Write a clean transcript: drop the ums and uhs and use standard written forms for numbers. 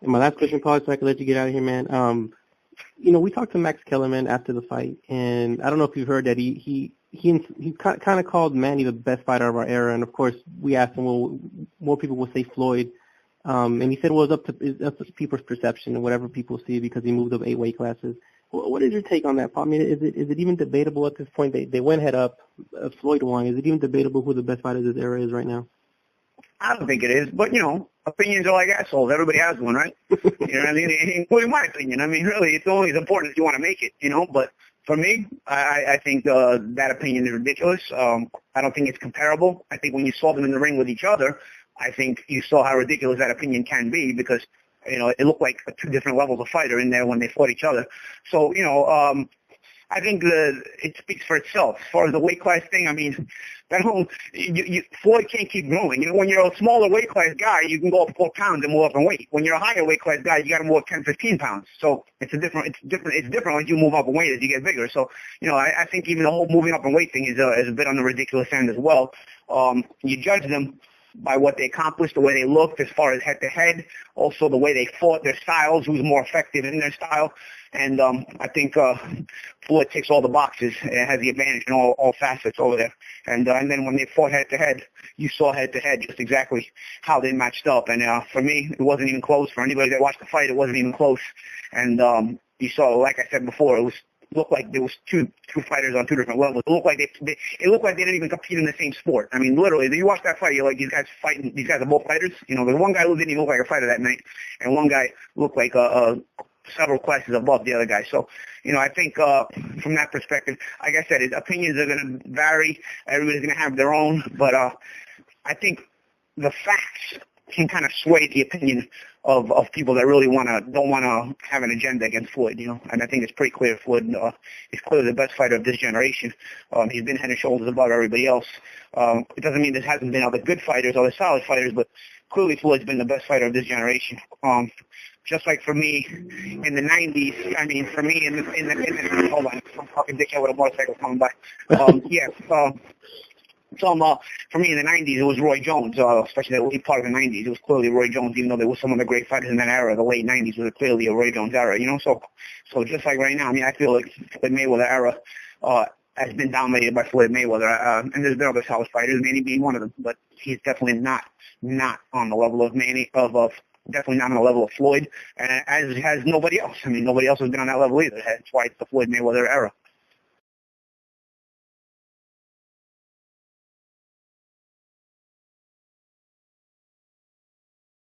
And my last question, Paul, so I can let you get out of here, man. We talked to Max Kellerman after the fight, and I don't know if you've heard that he kind of called Manny the best fighter of our era, and of course we asked him, well, more people will say Floyd, and he said, well, it's up to people's perception and whatever people see because he moved up 8 weight classes. What is your take on that, Paul? I mean, is it even debatable at this point? They went head up, Floyd won. Is it even debatable who the best fighter of this era is right now? I don't think it is, but, opinions are like assholes. Everybody has one, right? You know what I mean? Including my opinion. I mean, really, it's only as important as you want to make it, but for me, I think that opinion is ridiculous. I don't think it's comparable. I think when you saw them in the ring with each other, I think you saw how ridiculous that opinion can be because, it looked like 2 different levels of fighter in there when they fought each other. So, I think it speaks for itself. As far as the weight class thing, I mean, that whole Floyd can't keep growing. When you're a smaller weight class guy, you can go up 4 pounds and move up in weight. When you're a higher weight class guy, you got to move up 10, 15 pounds. So it's different when you move up in weight as you get bigger. So I think even the whole moving up in weight thing is a bit on the ridiculous end as well. You judge them by what they accomplished, the way they looked as far as head-to-head, also the way they fought, their styles, who's more effective in their style. And I think Floyd ticks all the boxes and has the advantage in all facets over there. And then when they fought head-to-head, you saw head-to-head just exactly how they matched up. And for me, it wasn't even close. For anybody that watched the fight, it wasn't even close. And you saw, like I said before, looked like there was two fighters on 2 different levels. It looked like they didn't even compete in the same sport. I mean, literally, you watch that fight, you're like, these guys fighting. These guys are both fighters. There's one guy who didn't even look like a fighter that night, and one guy looked like several classes above the other guy. So, I think from that perspective, like I said, opinions are going to vary. Everybody's going to have their own, but I think the facts can kind of sway the opinion of people that really don't want to have an agenda against Floyd, and I think it's pretty clear Floyd is clearly the best fighter of this generation. He's been head and shoulders above everybody else. It doesn't mean there hasn't been other good fighters, other solid fighters, but clearly Floyd's been the best fighter of this generation. Just like for me in the 90s, I mean, for me in the hold on, some fucking dickhead with a motorcycle coming by. For me in the 90s, it was Roy Jones, especially the late part of the 90s. It was clearly Roy Jones, even though there was some of the great fighters in that era. The late 90s was clearly a Roy Jones era, So just like right now, I mean, I feel like the Mayweather era has been dominated by Floyd Mayweather. And there's been other solid fighters, Manny being one of them, but he's definitely not on the level of Manny, definitely not on the level of Floyd, as has nobody else. I mean, nobody else has been on that level either. That's why it's the Floyd Mayweather era.